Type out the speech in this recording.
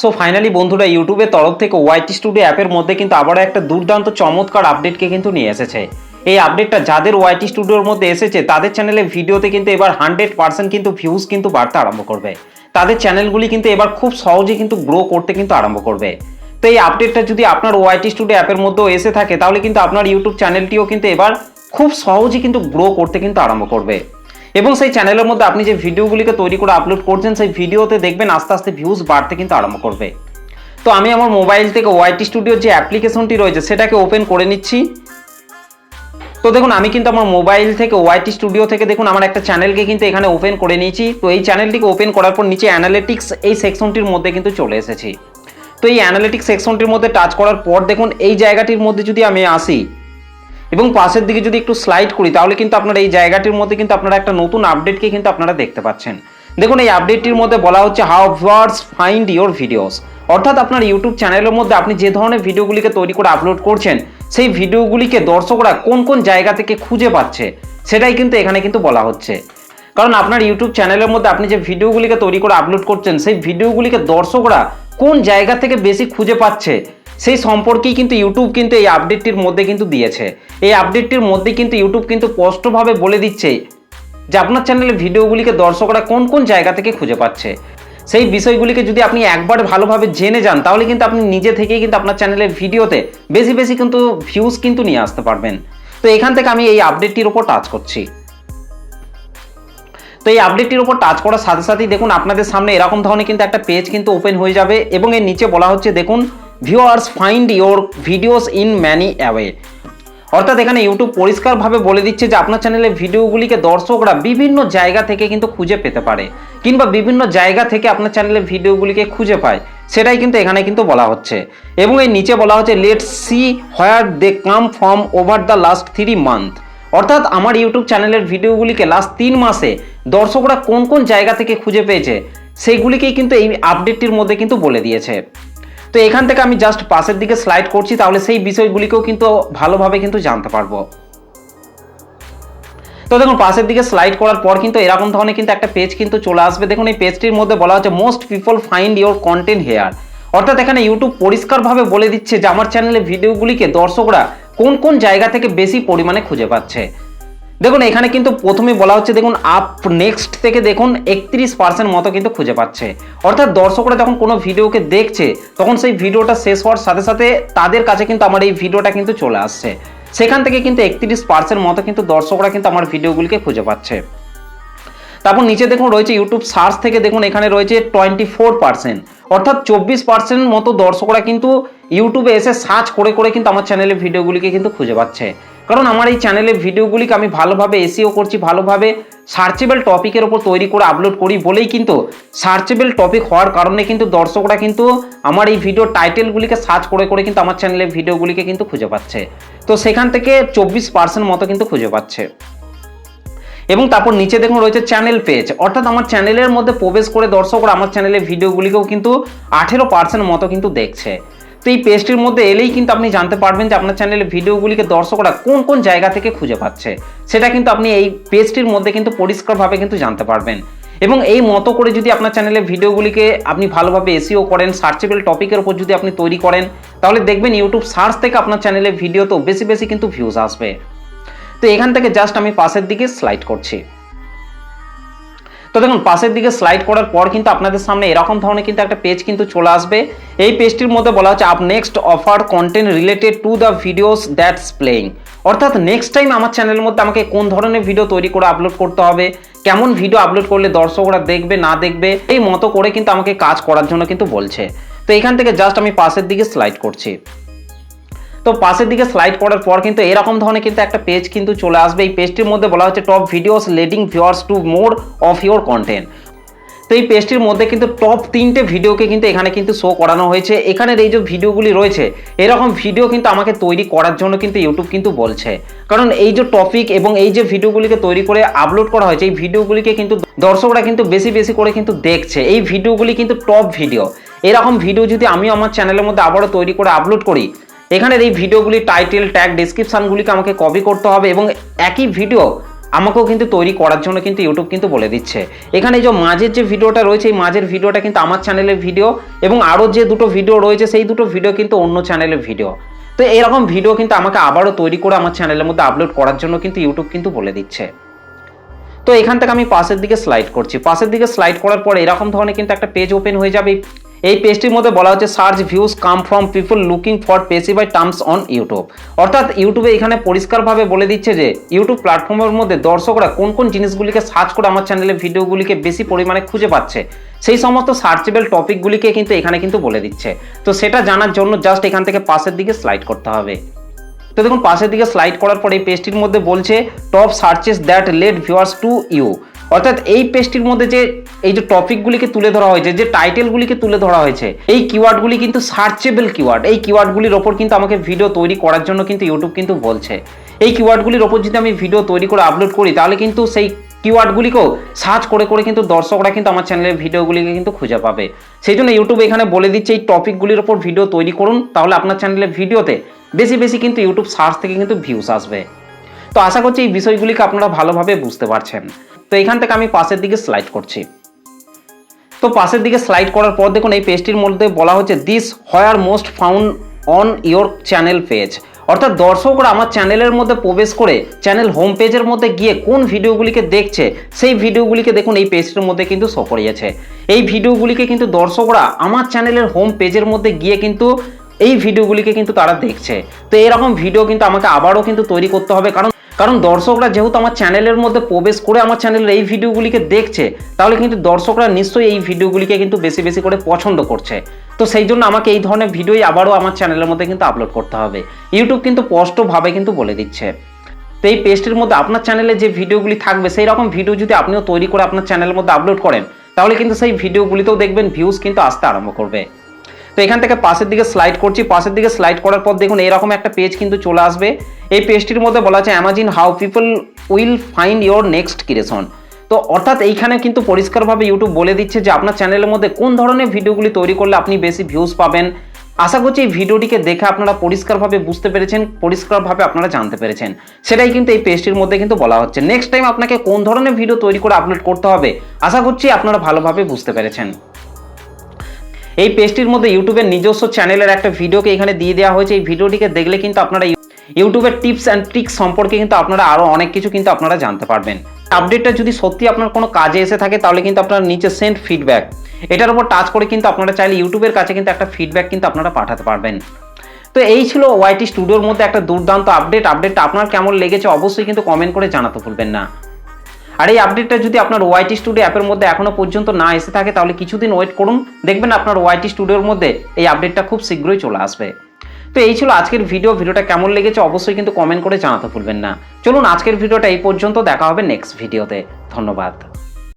So finally বন্ধুরা ইউটিউবের তরফ থেকে ওয়াইটি স্টুডিও অ্যাপের মধ্যে কিন্তু আবারও একটা দুর্দান্ত চমৎকার আপডেটকে কিন্তু নিয়ে এসেছে। এই আপডেটটা যাদের ওয়াইটি স্টুডিওর মধ্যে এসেছে তাদের চ্যানেলে ভিডিওতে কিন্তু এবার 100% কিন্তু ভিউজ কিন্তু বাড়তে আরম্ভ করবে। তাদের চ্যানেলগুলি কিন্তু এবার খুব সহজে কিন্তু গ্রো করতে কিন্তু আরম্ভ করবে। তো এই আপডেটটা যদি আপনার ওয়াইটি স্টুডিও অ্যাপের মধ্যেও এসে থাকে তাহলে কিন্তু আপনার ইউটিউব চ্যানেলটিও কিন্তু এবার খুব সহজে কিন্তু গ্রো করতে কিন্তু আরম্ভ করবে। এবং সেই চ্যানেলের মধ্যে আপনি যে ভিডিওগুলিকে তৈরি করে আপলোড করছেন সেই ভিডিওতে দেখবেন আস্তে আস্তে ভিউজ বাড়তে কিন্তু আরম্ভ করবে। তো আমি আমার মোবাইল থেকে ওয়াইটি স্টুডিওর যে অ্যাপ্লিকেশনটি রয়েছে সেটাকে ওপেন করে নিচ্ছি। তো দেখুন আমি কিন্তু আমার মোবাইল থেকে ওয়াইটি স্টুডিও থেকে দেখুন আমার একটা চ্যানেলকে কিন্তু এখানে ওপেন করে নিয়েছি। তো এই চ্যানেলটিকে ওপেন করার পর নিচে অ্যানালিটিক্স এই সেকশনটির মধ্যে কিন্তু চলে এসেছি। তো এই অ্যানালিটিক্স সেকশনটির মধ্যে টাচ করার পর দেখুন এই জায়গাটির মধ্যে যদি আমি আসি এবং পাশের দিকে যদি একটু স্লাইড করি তাহলে কিন্তু আপনারা এই জায়গাটির মধ্যে কিন্তু আপনারা একটা নতুন আপডেটকে কিন্তু আপনারা দেখতে পাচ্ছেন। দেখুন এই আপডেটটির মধ্যে বলা হচ্ছে how viewers find your videos, অর্থাৎ আপনার ইউটিউব চ্যানেলের মধ্যে আপনি যে ধরনের ভিডিওগুলিকে তৈরি করে আপলোড করছেন সেই ভিডিওগুলিকে দর্শকরা কোন কোন জায়গা থেকে খুঁজে পাচ্ছে সেটাই কিন্তু এখানে কিন্তু বলা হচ্ছে। কারণ আপনার ইউটিউব চ্যানেলের মধ্যে আপনি যে ভিডিওগুলিকে তৈরি করে আপলোড করছেন সেই ভিডিওগুলিকে দর্শকরা কোন জায়গা থেকে বেশি খুঁজে পাচ্ছে সেই সম্পর্কেই কিন্তু ইউটিউব কিন্তু এই আপডেটটির মধ্যে কিন্তু দিয়েছে। এই আপডেটটির মধ্যে কিন্তু ইউটিউব কিন্তু স্পষ্টভাবে বলে দিচ্ছে যে আপনার চ্যানেলের ভিডিওগুলিকে দর্শকরা কোন কোন জায়গা থেকে খুঁজে পাচ্ছে। সেই বিষয়গুলিকে যদি আপনি একবার ভালোভাবে জেনে যান তাহলে কিন্তু আপনি নিজে থেকেই কিন্তু আপনার চ্যানেলের ভিডিওতে বেশি বেশি কিন্তু ভিউজ কিন্তু নিয়ে আসতে পারবেন। তো এখান থেকে আমি এই আপডেটটির উপর টাচ করছি। তো এই আপডেটটির উপর টাচ করার সাথে সাথেই দেখুন আপনাদের সামনে এরকম ধরনের কিন্তু একটা পেজ কিন্তু ওপেন হয়ে যাবে এবং এর নিচে বলা হচ্ছে দেখুন viewers find your videos in many way, অর্থাৎ এখানে ইউটিউব পরিষ্কারভাবে বলে দিচ্ছে যে আপনার চ্যানেলের ভিডিওগুলিকে দর্শকরা বিভিন্ন জায়গা থেকে কিন্তু খুঁজে পেতে পারে কিংবা বিভিন্ন জায়গা থেকে আপনার চ্যানেলের ভিডিওগুলিকে খুঁজে পায়, সেটাই কিন্তু এখানে কিন্তু বলা হচ্ছে। এবং এর নিচে বলা হচ্ছে let's see where they come from over the last 3 month, অর্থাৎ আমার ইউটিউব চ্যানেলের ভিডিওগুলিকে লাস্ট 3 মাসে দর্শকরা কোন কোন জায়গা থেকে খুঁজে পেয়েছে সেইগুলিকেই কিন্তু এই আপডেটটির মধ্যে কিন্তু বলে দিয়েছে। তো এখান থেকে আমি জাস্ট পাশের দিকে স্লাইড করছি তাহলে সেই বিষয়গুলিকেও কিন্তু ভালোভাবে কিন্তু জানতে পারবো। তো দেখুন পাশের দিকে স্লাইড করার পর কিন্তু এরকম ধরনের কিন্তু একটা পেজ কিন্তু চলে আসবে। দেখুন এই পেজটির মধ্যে বলা হচ্ছে most people find your content here, অর্থাৎ এখানে ইউটিউব পরিষ্কারভাবে বলে দিচ্ছে যে আমার চ্যানেলে ভিডিওগুলিকে দর্শকরা কোন কোন জায়গা থেকে বেশি পরিমাণে খুঁজে পাচ্ছে। দেখুন এখানে কিন্তু প্রথমে বলা হচ্ছে দেখুন আপ নেক্সট থেকে দেখুন 31% মতো কিন্তু খুঁজে পাচ্ছে, অর্থাৎ দর্শকরা যখন কোনো ভিডিওকে দেখছে তখন সেই ভিডিওটা শেষ হওয়ার সাথে সাথে তাদের কাছে কিন্তু আমার এই ভিডিওটা কিন্তু চলে আসছে, সেখান থেকে কিন্তু 31% মতো কিন্তু দর্শকরা কিন্তু আমার ভিডিওগুলিকে খুঁজে পাচ্ছে। তারপর নিচে দেখুন রয়েছে ইউটিউব সার্চ থেকে দেখুন এখানে রয়েছে 24%, অর্থাৎ 24% মতো দর্শকরা কিন্তু ইউটিউবে এসে সার্চ করে করে কিন্তু আমার চ্যানেলের ভিডিওগুলিকে কিন্তু খুঁজে পাচ্ছে। কারণ আমার এই চ্যানেলের ভিডিওগুলিকে আমি ভালোভাবে এসইও করছি, ভালোভাবে সার্চেবল টপিকের ওপর তৈরি করে আপলোড করি বলেই কিন্তু সার্চেবল টপিক হওয়ার কারণে কিন্তু দর্শকরা কিন্তু আমার এই ভিডিও টাইটেলগুলিকে সার্চ করে করে কিন্তু আমার চ্যানেলের ভিডিওগুলিকে কিন্তু খুঁজে পাচ্ছে। তো সেখান থেকে 24% মতো কিন্তু খুঁজে পাচ্ছে। এবং তারপর নিচে দেখুন রয়েছে চ্যানেল পেজ, অর্থাৎ আমার চ্যানেলের মধ্যে প্রবেশ করে দর্শকরা আমার চ্যানেলের ভিডিওগুলিকেও কিন্তু 18% মতো কিন্তু দেখছে। তো এই পেজটির মধ্যে এলেই কিন্তু আপনি জানতে পারবেন যে আপনার চ্যানেলের ভিডিওগুলিকে দর্শকরা কোন কোন জায়গা থেকে খুঁজে পাচ্ছে, সেটা কিন্তু আপনি এই পেজটির মধ্যে কিন্তু পরিষ্কারভাবে কিন্তু জানতে পারবেন। এবং এই মতো করে যদি আপনার চ্যানেলের ভিডিওগুলিকে আপনি ভালোভাবে এসইও করেন, সার্চেবল টপিকের উপর যদি আপনি তৈরি করেন তাহলে দেখবেন ইউটিউব সার্চ থেকে আপনার চ্যানেলের ভিডিওতেও বেশি বেশি কিন্তু ভিউজ আসবে। তো এখান থেকে জাস্ট আমি পাশের দিকে স্লাইড করছি। তো দেখুন পাশের দিকে স্লাইড করার পর কিন্তু আপনাদের সামনে এরকম ধরনের কিন্তু একটা পেজ কিন্তু চলে আসবে। এই পেজটির মধ্যে বলা হচ্ছে up next offer content related to the videos that's playing, অর্থাৎ নেক্সট টাইম আমার চ্যানেলের মধ্যে আমাকে কোন ধরনের ভিডিও তৈরি করে আপলোড করতে হবে, কেমন ভিডিও আপলোড করলে দর্শকরা দেখবে না দেখবে, এই মতো করে কিন্তু আমাকে কাজ করার জন্য কিন্তু বলছে। তো এখান থেকে জাস্ট আমি পাশের দিকে স্লাইড করছি। তো পাশের দিকে স্লাইড করার পর কিন্তু এরকম ধরনের কিন্তু একটা পেজ কিন্তু চলে আসবে। এই পেজটির মধ্যে বলা হচ্ছে top videos leading viewers to more of your content. তো এই পেজটির মধ্যে কিন্তু টপ 3টে ভিডিওকে কিন্তু এখানে কিন্তু শো করানো হয়েছে। এখানের এই যে ভিডিওগুলি রয়েছে এরকম ভিডিও কিন্তু আমাকে তৈরি করার জন্য কিন্তু ইউটিউব কিন্তু বলছে, কারণ এই যে টপিক এবং এই যে ভিডিওগুলিকে তৈরি করে আপলোড করা হয়েছে এই ভিডিওগুলিকে কিন্তু দর্শকরা কিন্তু বেশি বেশি করে কিন্তু দেখছে। এই ভিডিওগুলি কিন্তু টপ ভিডিও। এরকম ভিডিও যদি আমি আমার চ্যানেলের মধ্যে আবারও তৈরি করে আপলোড করি, এখানের এই ভিডিওগুলি টাইটেল ট্যাগ ডেসক্রিপশনগুলিকে আমাকে কপি করতে হবে এবং একই ভিডিও আমাকেও কিন্তু তৈরি করার জন্য কিন্তু ইউটিউব কিন্তু বলে দিচ্ছে। এখানে যে মাঝের যে ভিডিওটা রয়েছে এই মাঝের ভিডিওটা কিন্তু আমার চ্যানেলের ভিডিও, এবং আরও যে দুটো ভিডিও রয়েছে সেই দুটো ভিডিও কিন্তু অন্য চ্যানেলের ভিডিও। তো এরকম ভিডিও কিন্তু আমাকে আবারও তৈরি করে আমার চ্যানেলের মধ্যে আপলোড করার জন্য কিন্তু ইউটিউব কিন্তু বলে দিচ্ছে। তো এখান থেকে আমি পাশের দিকে স্লাইড করছি, পাশের দিকে স্লাইড করার পরে এরকম ধরনের কিন্তু একটা পেজ ওপেন হয়ে যাবে। এই পেজটির মধ্যে বলা হচ্ছে search views come from people looking for specified terms on YouTube. অর্থাৎ ইউটিউবে এখানে পরিষ্কারভাবে বলে দিচ্ছে যে ইউটিউব প্ল্যাটফর্মের মধ্যে দর্শকরা কোন কোন জিনিসগুলিকে সার্চ করে আমার চ্যানেলের ভিডিওগুলিকে বেশি পরিমাণে খুঁজে পাচ্ছে, সেই সমস্ত সার্চেবল টপিকগুলিকে কিন্তু এখানে কিন্তু বলে দিচ্ছে। তো সেটা জানার জন্য জাস্ট এখান থেকে পাশের দিকে স্লাইড করতে হবে। তো দেখুন পাশের দিকে স্লাইড করার পর এই পেজটির মধ্যে বলছে top searches that led viewers to you. অর্থাৎ এই পেজটির মধ্যে যে এই যে টপিকগুলিকে তুলে ধরা হয়েছে, যে টাইটেলগুলিকে তুলে ধরা হয়েছে, এই কিওয়ার্ডগুলি কিন্তু সার্চেবল কিওয়ার্ড। এই কিওয়ার্ডগুলির ওপর কিন্তু আমাকে ভিডিও তৈরি করার জন্য কিন্তু ইউটিউব কিন্তু বলছে। এই কিওয়ার্ডগুলির ওপর যদি আমি ভিডিও তৈরি করে আপলোড করি তাহলে কিন্তু সেই কিওয়ার্ডগুলিকেও সার্চ করে করে কিন্তু দর্শকরা কিন্তু আমার চ্যানেলের ভিডিওগুলিকে কিন্তু খুঁজে পাবে। সেই জন্য ইউটিউব এখানে বলে দিচ্ছে এই টপিকগুলির ওপর ভিডিও তৈরি করুন, তাহলে আপনার চ্যানেলের ভিডিওতে বেশি বেশি কিন্তু ইউটিউব সার্চ থেকে কিন্তু ভিউস আসবে। তো আশা করছি এই বিষয়গুলিকে আপনারা ভালোভাবে বুঝতে পারছেন। তো এখান থেকে আমি পাশের দিকে স্লাইড করছি। তো পাশের দিকে স্লাইড করার পর দেখুন এই পেজটির মধ্যে বলা হচ্ছে this where most found on your channel page. অর্থাৎ দর্শকরা আমার চ্যানেলের মধ্যে প্রবেশ করে চ্যানেল হোম পেজের মধ্যে গিয়ে কোন ভিডিওগুলিকে দেখছে সেই ভিডিওগুলিকে দেখুন এই পেজটির মধ্যে কিন্তু শো করিয়েছে। এই ভিডিওগুলিকে কিন্তু দর্শকরা আমার চ্যানেলের হোম পেজের মধ্যে গিয়ে কিন্তু এই ভিডিওগুলিকে কিন্তু তারা দেখছে। তো এরকম ভিডিও কিন্তু আমাকে আবারও কিন্তু তৈরি করতে হবে, কারণ দর্শকরা যেহেতু আমার চ্যানেলের মধ্যে প্রবেশ করে আমার চ্যানেলের এই ভিডিওগুলিকে দেখছে, তাহলে কিন্তু দর্শকরা নিশ্চয়ই এই ভিডিওগুলিকে কিন্তু বেশি বেশি করে পছন্দ করছে। তো সেই জন্য আমাকে এই ধরনের ভিডিওই আবারও আমার চ্যানেলের মধ্যে কিন্তু আপলোড করতে হবে। ইউটিউব কিন্তু স্পষ্টভাবে কিন্তু বলে দিচ্ছে। তো এই পেজটির মধ্যে আপনার চ্যানেলে যে ভিডিওগুলি থাকবে সেই রকম ভিডিও যদি আপনিও তৈরি করে আপনার চ্যানেলের মধ্যে আপলোড করেন, তাহলে কিন্তু সেই ভিডিওগুলিতেও দেখবেন ভিউজ কিন্তু আসতে আরম্ভ করবে। তো এখান থেকে পাশের দিকে স্লাইড করছি, পাশের দিকে স্লাইড করার পর দেখুন এরকম একটা পেজ কিন্তু চলে আসবে। এই পেজটির মধ্যে বলা আছে imagine how people will find your next creation. তো অর্থাৎ এইখানে কিন্তু পরিষ্কারভাবে ইউটিউব বলে দিচ্ছে যে আপনার চ্যানেলের মধ্যে কোন ধরনের ভিডিওগুলি তৈরি করলে আপনি বেশি ভিউজ পাবেন। আশা করছি এই ভিডিওটিকে দেখে আপনারা পরিষ্কারভাবে বুঝতে পেরেছেন, পরিষ্কারভাবে আপনারা জানতে পেরেছেন। সেটাই কিন্তু এই পেজটির মধ্যে কিন্তু বলা হচ্ছে। নেক্সট টাইম আপনাকে কোন ধরনের ভিডিও তৈরি করে আপলোড করতে হবে আশা করছি আপনারা ভালোভাবে বুঝতে পেরেছেন। এই পেজটির মধ্যে ইউটিউবের নিজস্ব চ্যানেলের একটা ভিডিওকে এখানে দিয়ে দেওয়া হয়েছে। এই ভিডিওটিকে দেখলে কিন্তু আপনারা ইউটিউবের টিপস অ্যান্ড ট্রিক্স সম্পর্কে কিন্তু আপনারা আরও অনেক কিছু কিন্তু আপনারা জানতে পারবেন। আপডেটটা যদি সত্যি আপনার কোনো কাজে এসে থাকে তাহলে কিন্তু আপনারা নিচে সেন্ড ফিডব্যাক এটার উপর টাচ করে কিন্তু আপনারা চাইলে ইউটিউবের কাছে কিন্তু একটা ফিডব্যাক কিন্তু আপনারা পাঠাতে পারবেন। তো এই ছিল ওয়াইটি স্টুডিওর মধ্যে একটা দুর্দান্ত আপডেটটা আপনার কেমন লেগেছে অবশ্যই কিন্তু কমেন্ট করে জানাতে ভুলবেন না। আর এই আপডেটটা যদি আপনার ওয়াইটি স্টুডিও অ্যাপের মধ্যে এখনো পর্যন্ত না এসে থাকে তাহলে কিছুদিন ওয়েট করুন, দেখবেন আপনার ওয়াইটি স্টুডিওর মধ্যে এই আপডেটটা খুব শীঘ্রই চলে আসবে। তো এই ছিল আজকের ভিডিওটা কেমন লেগেছে অবশ্যই কিন্তু কমেন্ট করে জানাতে ভুলবেন না। চলুন আজকের ভিডিওটা এই পর্যন্ত, দেখা হবে নেক্সট ভিডিওতে। ধন্যবাদ।